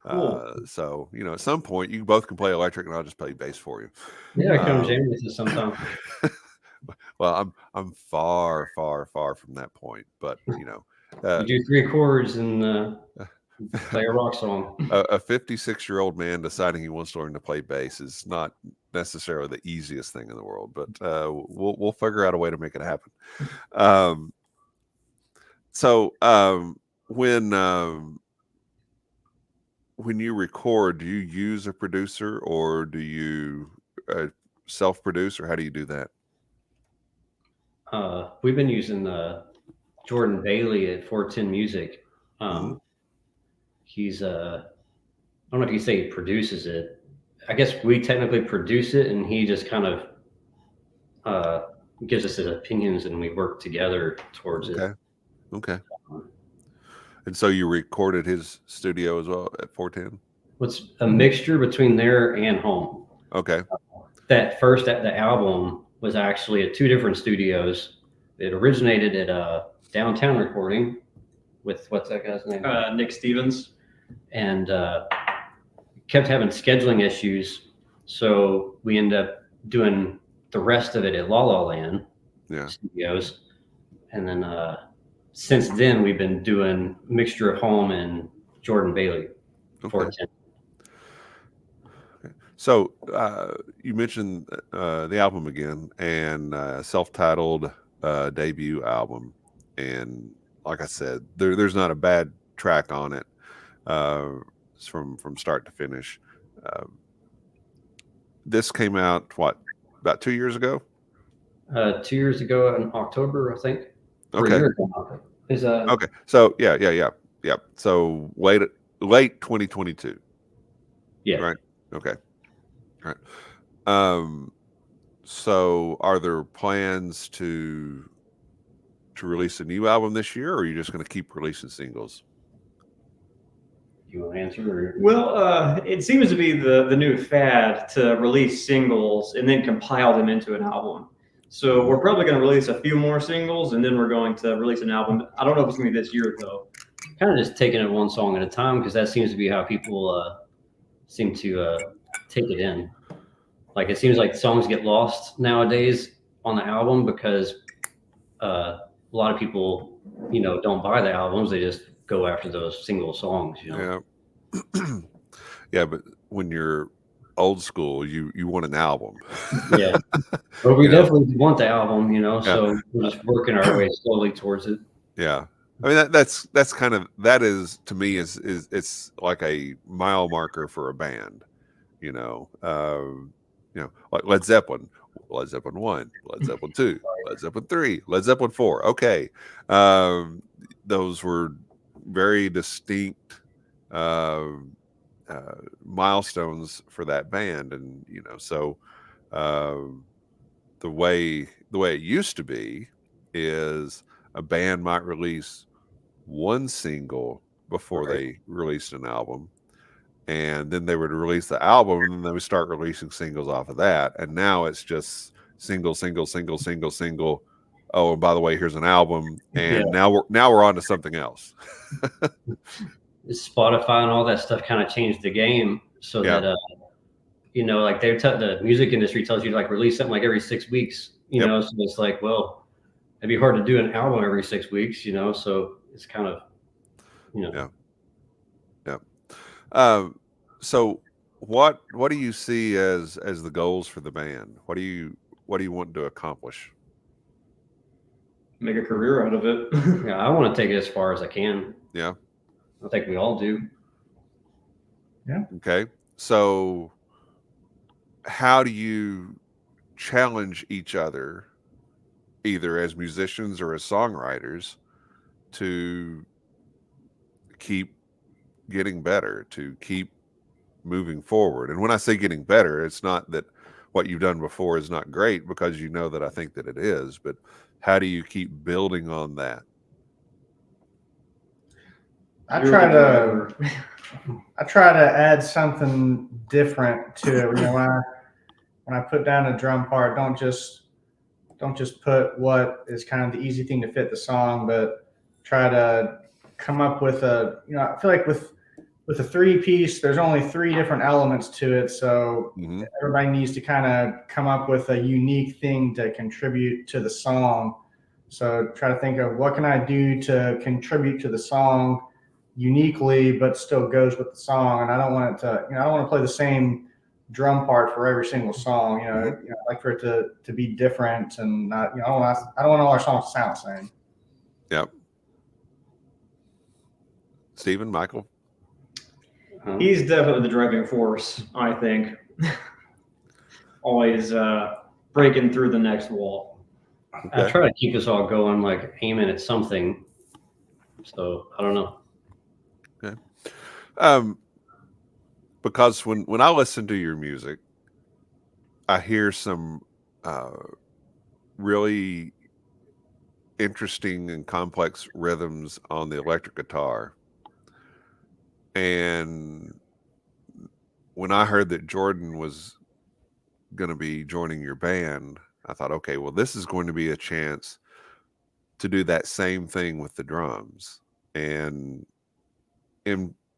Speaker 2: cool.
Speaker 1: So at some point you both can play electric and I'll just play bass for you.
Speaker 2: Yeah, come jam with us sometime.
Speaker 1: Well, I'm far from that point, but
Speaker 2: You do 3 chords and play a rock song.
Speaker 1: a 56-year-old man deciding he wants to learn to play bass is not necessarily the easiest thing in the world, but we'll figure out a way to make it happen. So when you record, do you use a producer or do you self-produce, or how do you do that?
Speaker 2: We've been using Jordan Bailey at 410 Music. He's I don't know if you say he produces it. I guess we technically produce it, and he just kind of gives us his opinions, and we work together towards it.
Speaker 1: Okay. And so you recorded his studio as well at 410?
Speaker 2: It's a mixture between there and home.
Speaker 1: Okay.
Speaker 2: The album was actually at 2 different studios. It originated at Downtown Recording with what's that guy's name?
Speaker 4: Nick Stevens.
Speaker 2: And kept having scheduling issues. So we ended up doing the rest of it at La La Land Studios. And then since then, we've been doing mixture of home and Jordan Bailey.
Speaker 1: Okay. So you mentioned the album again, and self-titled debut album, and like I said, there's not a bad track on it from start to finish. This came out about 2 years ago?
Speaker 2: 2 years ago in October, I think. Or
Speaker 1: Okay.
Speaker 2: a year ago.
Speaker 1: Okay. So yeah. So late 2022.
Speaker 2: Yeah.
Speaker 1: Right. Okay. All right. So are there plans to release a new album this year, or are you just going to keep releasing singles?
Speaker 2: You want to answer?
Speaker 4: Well, it seems to be the new fad to release singles and then compile them into an album. So we're probably going to release a few more singles, and then we're going to release an album. I don't know if it's going to be this year, though.
Speaker 2: Kind of just taking it one song at a time, because that seems to be how people seem to take it in. Like, it seems like songs get lost nowadays on the album because a lot of people, don't buy the albums. They just go after those single songs,
Speaker 1: Yeah. Yeah, but when you're old school, you want an album.
Speaker 2: Yeah. But we definitely want the album, so we're just working our way slowly towards it.
Speaker 1: Yeah. I mean, that's kind of, that is, to me, is it's like a mile marker for a band, like Led Zeppelin 1, Led Zeppelin 2, Led Zeppelin 3, Led Zeppelin 4. Okay. Those were very distinct milestones for that band. And, so the way it used to be is a band might release one single before they released an album, and then they would release the album, and then they would start releasing singles off of that. And now it's just single. Oh, and by the way, here's an album, and now we're on to something else.
Speaker 2: Spotify and all that stuff kind of changed the game, so that like the music industry tells you to like release something like every 6 weeks. So it's like, well, it'd be hard to do an album every 6 weeks. So it's kind of,
Speaker 1: Yeah. So what do you see as the goals for the band? What do you want to accomplish?
Speaker 4: Make a career out of it.
Speaker 2: Yeah, I want to take it as far as I can.
Speaker 1: Yeah.
Speaker 2: I think we all do.
Speaker 3: Yeah.
Speaker 1: Okay. So how do you challenge each other, either as musicians or as songwriters, to keep getting better, to keep moving forward? And when I say getting better, it's not that what you've done before is not great, because you know that I think that it is, but how do you keep building on that?
Speaker 3: I try to add something different to it. When I put down a drum part, don't just put what is kind of the easy thing to fit the song, but try to come up with I feel like with a 3-piece, there's only 3 different elements to it. So everybody needs to kind of come up with a unique thing to contribute to the song. So try to think of what can I do to contribute to the song uniquely, but still goes with the song. And I don't want it to, I don't want to play the same drum part for every single song. I like for it to be different, and not, I don't want all our songs to sound the same.
Speaker 1: Yep. Steven, Michael?
Speaker 4: He's definitely the driving force, I think. Always breaking through the next wall.
Speaker 1: Okay.
Speaker 2: I try to keep us all going, like aiming at something. So I don't know.
Speaker 1: Okay. Because when I listen to your music, I hear some really interesting and complex rhythms on the electric guitar. And when I heard that Jordan was going to be joining your band, I thought, okay, well, this is going to be a chance to do that same thing with the drums and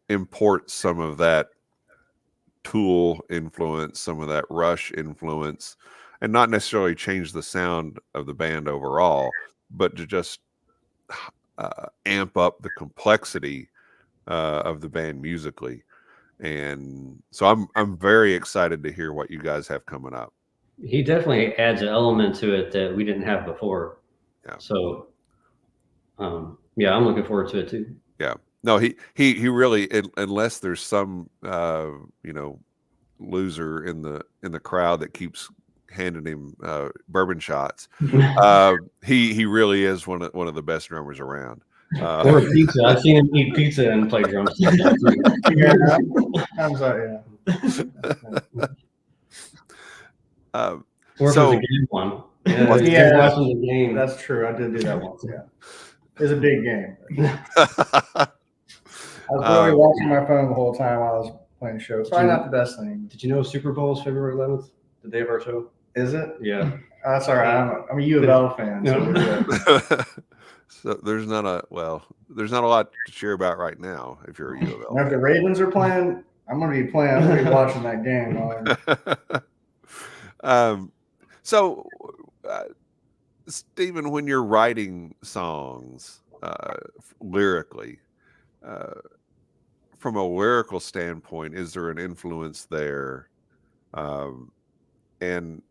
Speaker 1: import some of that Tool influence, some of that Rush influence, and not necessarily change the sound of the band overall, but to just amp up the complexity of the band musically. And so I'm very excited to hear what you guys have coming up.
Speaker 2: He definitely adds an element to it that we didn't have before.
Speaker 1: Yeah.
Speaker 2: So, yeah, I'm looking forward to it too.
Speaker 1: Yeah. No, he really, unless there's some loser in the crowd that keeps handing him bourbon shots, he really is one of the best drummers around.
Speaker 2: Or pizza. I've seen him eat pizza and play drums.
Speaker 3: Yeah, comes out, yeah.
Speaker 2: Or
Speaker 1: So-
Speaker 2: if it's a game one.
Speaker 3: Yeah,
Speaker 2: watching the game.
Speaker 3: That's true. I did do that once. Yeah, it was a big game. I was literally watching my phone the whole time while I was playing the show. Probably not the best thing.
Speaker 2: Did you know Super Bowl is February 11th? The day of our show?
Speaker 3: Is it?
Speaker 2: Yeah.
Speaker 3: That's all right. I'm a U of L fan. So we're good.
Speaker 1: So there's not a lot to cheer about right now if you're a U of L.
Speaker 3: Now, if the Ravens are playing, I'm going to be watching that game.
Speaker 1: So, Steven, when you're writing songs lyrically, from a lyrical standpoint, is there an influence there? And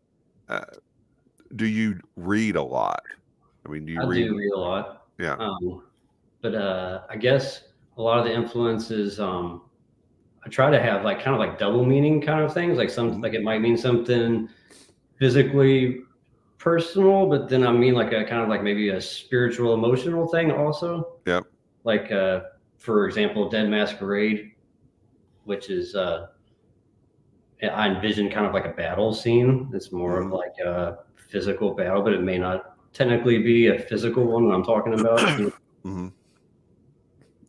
Speaker 1: do you read a lot? I mean, do you read?
Speaker 2: I do read a lot.
Speaker 1: Yeah.
Speaker 2: But I guess a lot of the influences, I try to have like kind of like double meaning kind of things, like like it might mean something physically personal, but then I mean like a kind of like maybe a spiritual, emotional thing also.
Speaker 1: Yep.
Speaker 2: Like for example, Dead Masquerade, which is I envision kind of like a battle scene. It's more of like a physical battle, but it may not technically be a physical one that I'm talking about.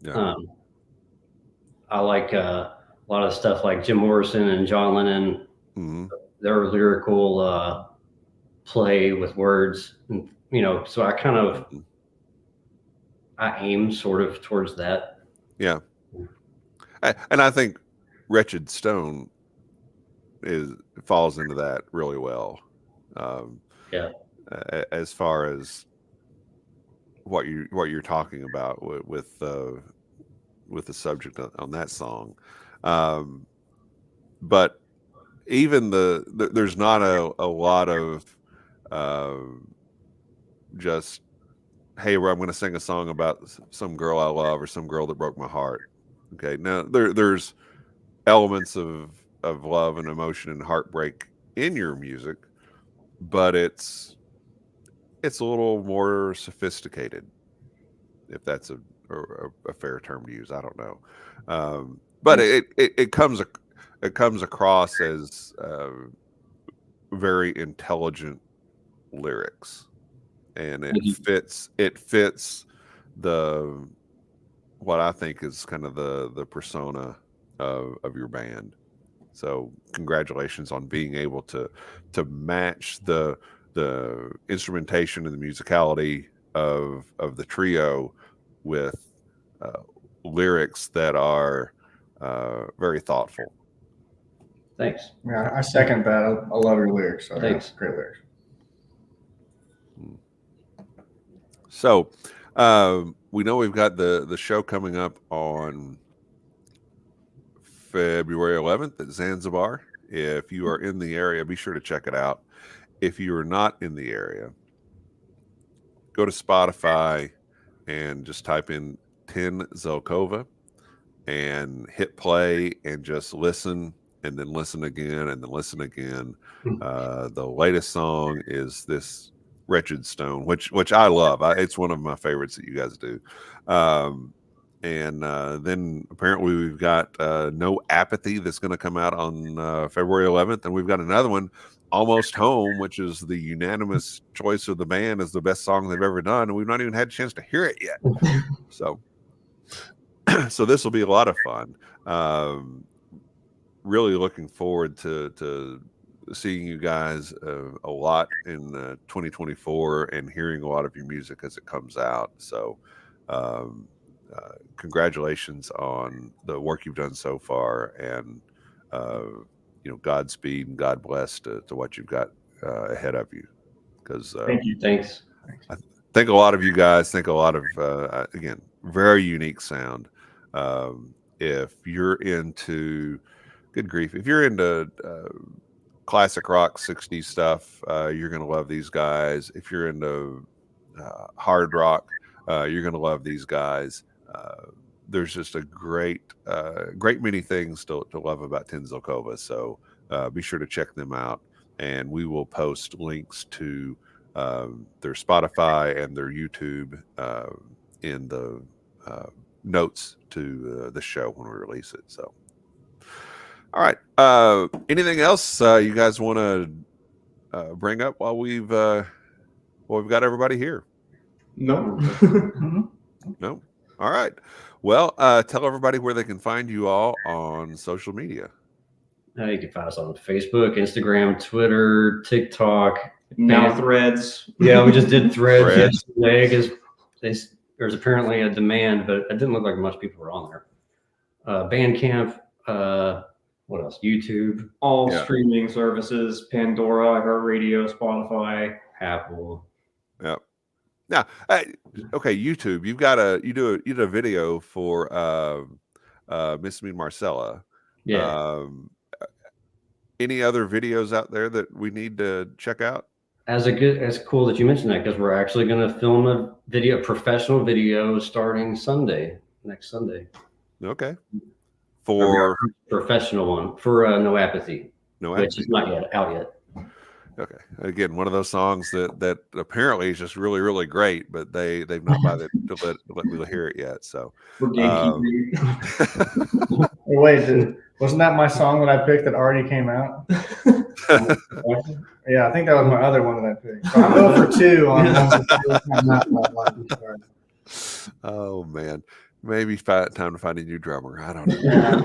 Speaker 1: Yeah.
Speaker 2: I like a lot of stuff like Jim Morrison and John Lennon. Their lyrical play with words, and, so I kind of I aim sort of towards that.
Speaker 1: Yeah. And I think Wretched Stone falls into that really well.
Speaker 2: Yeah.
Speaker 1: As far as what you're talking about with the subject on that song, but even there's not a lot of just, hey, I'm going to sing a song about some girl I love or some girl that broke my heart. Okay, now there's elements of love and emotion and heartbreak in your music, but it's a little more sophisticated, if that's a fair term to use. I don't know, but it comes it comes across as very intelligent lyrics, and it fits the what I think is kind of the persona of your band. So congratulations on being able to match the instrumentation and the musicality of the trio with lyrics that are very thoughtful.
Speaker 2: Thanks.
Speaker 3: Yeah, I second that. I love your lyrics. So
Speaker 2: Thanks.
Speaker 3: Yeah, great lyrics.
Speaker 1: So we know we've got the show coming up on February 11th at Zanzibar. If you are in the area, be sure to check it out. If you are not in the area, go to Spotify and just type in Tin Zelkova and hit play and just listen, and then listen again, and then listen again. The latest song is this Wretched Stone, which I love. It's one of my favorites that you guys do. And then apparently we've got No Apathy that's going to come out on February 11th, and we've got another one, Almost Home, which is the unanimous choice of the band as the best song they've ever done, and we've not even had a chance to hear it yet. So this will be a lot of fun. Really looking forward to seeing you guys a lot in 2024 and hearing a lot of your music as it comes out. So congratulations on the work you've done so far, and Godspeed and God bless to what you've got ahead of you. Because
Speaker 4: thank you.
Speaker 2: Thanks.
Speaker 1: I think a lot of you guys think a lot of again, very unique sound. If you're into, good grief, if you're into classic rock 60s stuff, you're gonna love these guys. If you're into hard rock, you're gonna love these guys. There's just a great many things to love about Tin Zelkova. So be sure to check them out, and we will post links to their Spotify and their YouTube in the notes to the show when we release it. So, all right. Anything else you guys want to bring up while we've got everybody here?
Speaker 4: No.
Speaker 1: No. All right. Well, tell everybody where they can find you all on social media.
Speaker 2: You can find us on Facebook, Instagram, Twitter, TikTok.
Speaker 4: Now Threads.
Speaker 2: Yeah, we just did Threads yesterday because there's apparently a demand, but it didn't look like much people were on there. Bandcamp, what else? YouTube.
Speaker 4: All streaming services, Pandora, iHeartRadio, Spotify,
Speaker 2: Apple.
Speaker 1: Yep. Now, okay, YouTube. You did a video for Miss Me Marcella.
Speaker 2: Yeah.
Speaker 1: Any other videos out there that we need to check out?
Speaker 2: It's cool that you mentioned that, because we're actually going to film a professional video starting next Sunday.
Speaker 1: Okay. For
Speaker 2: professional one for No Apathy.
Speaker 1: No
Speaker 2: Which
Speaker 1: Apathy.
Speaker 2: is not yet out yet.
Speaker 1: Okay. Again, one of those songs that apparently is just really, really great, but they've not bothered to let me hear it yet. So
Speaker 3: Wait, wasn't that my song that I picked that already came out? Yeah, I think that was my other one that I picked. So I'm 0 for 2 on
Speaker 1: Oh man, maybe time to find a new drummer. I don't know.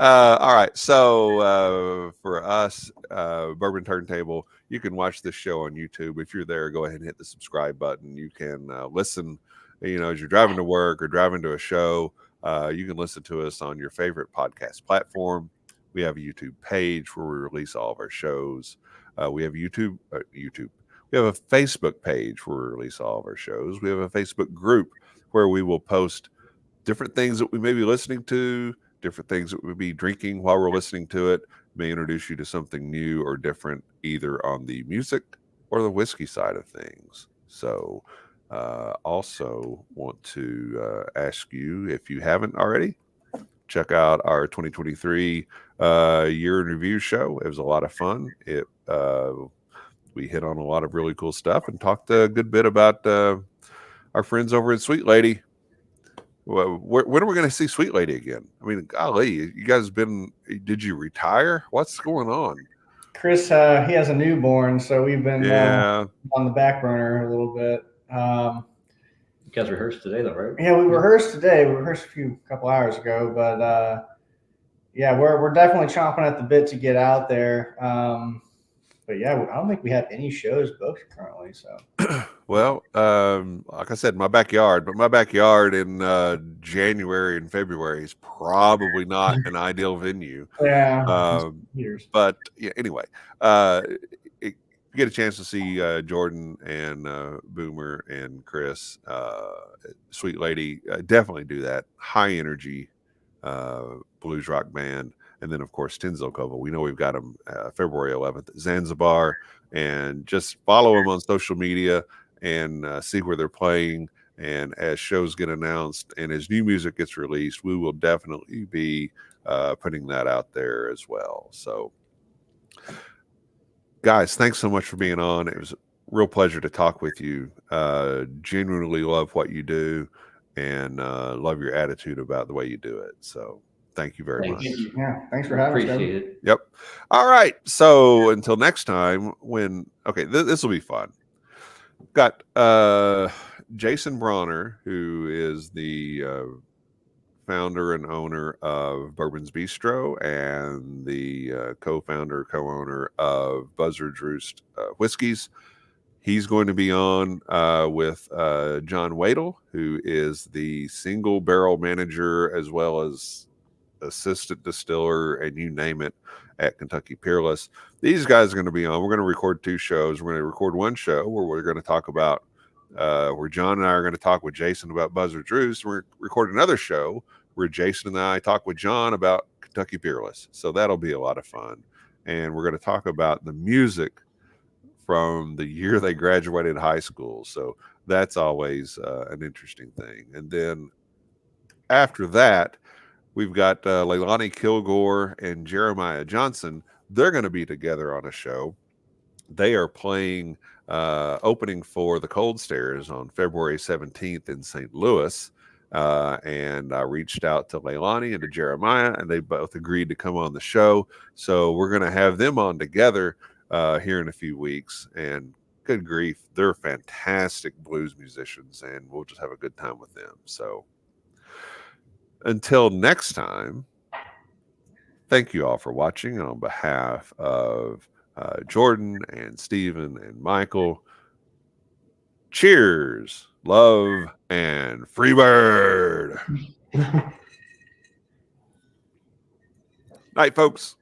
Speaker 1: All right, so for us, Bourbon Turntable, you can watch this show on YouTube. If you're there, go ahead and hit the subscribe button. You can listen, as you're driving to work or driving to a show. You can listen to us on your favorite podcast platform. We have a YouTube page where we release all of our shows. We have YouTube. We have a Facebook page where we release all of our shows. We have a Facebook group where we will post different things that we may be listening to, different things that we'll be drinking while we're listening to it. May introduce you to something new or different, either on the music or the whiskey side of things. So also want to ask you, if you haven't already, check out our 2023 year in review show. It was a lot of fun. We hit on a lot of really cool stuff and talked a good bit about our friends over at Sweet Lady. Well, when are we going to see Sweet Lady again? I mean, golly, you guys did you retire? What's going on?
Speaker 3: Chris, he has a newborn, so we've been
Speaker 1: Yeah.
Speaker 3: on the back burner a little bit.
Speaker 2: You guys rehearsed today, though, right?
Speaker 3: Yeah, we rehearsed today. We rehearsed couple hours ago, but yeah, we're definitely chomping at the bit to get out there. But yeah, I don't think we have any shows booked currently. So,
Speaker 1: Well, like I said, my backyard in January and February is probably not an ideal venue.
Speaker 3: yeah,
Speaker 1: But yeah, anyway, if you get a chance to see Jordan and Boomer and Chris, Sweet Lady, definitely do that. High energy blues rock band. And then, of course, Tin Zelkova. We know we've got them February 11th at Zanzibar. And just follow them on social media and see where they're playing. And as shows get announced and as new music gets released, we will definitely be putting that out there as well. So, guys, thanks so much for being on. It was a real pleasure to talk with you. Genuinely love what you do and love your attitude about the way you do it. So thank you very much.
Speaker 3: Yeah, thanks for having us.
Speaker 2: Appreciate it.
Speaker 1: Yep. All right. So until next time, this will be fun. Got Jason Bronner, who is the founder and owner of Bourbon's Bistro and the co-founder, co-owner of Buzzard's Roost Whiskeys. He's going to be on with John Wadle, who is the single barrel manager as well as assistant distiller and you name it at Kentucky Peerless. These guys are going to be on. We're going to record 2 shows. We're going to record one show where we're going to talk about where John and I are going to talk with Jason about Buzzard's Roost. We're record another show where Jason and I talk with John about Kentucky Peerless. So that'll be a lot of fun. And we're going to talk about the music from the year they graduated high school. So that's always an interesting thing. And then after that, we've got Leilani Kilgore and Jeremiah Johnson. They're going to be together on a show. They are playing opening for the Cold Stairs on February 17th in St. Louis. And I reached out to Leilani and to Jeremiah, and they both agreed to come on the show. So we're going to have them on together here in a few weeks. And good grief, they're fantastic blues musicians, and we'll just have a good time with them. So until next time, thank you all for watching. And on behalf of Jordan and Steven and Michael, cheers, love, and Freebird. Night, folks.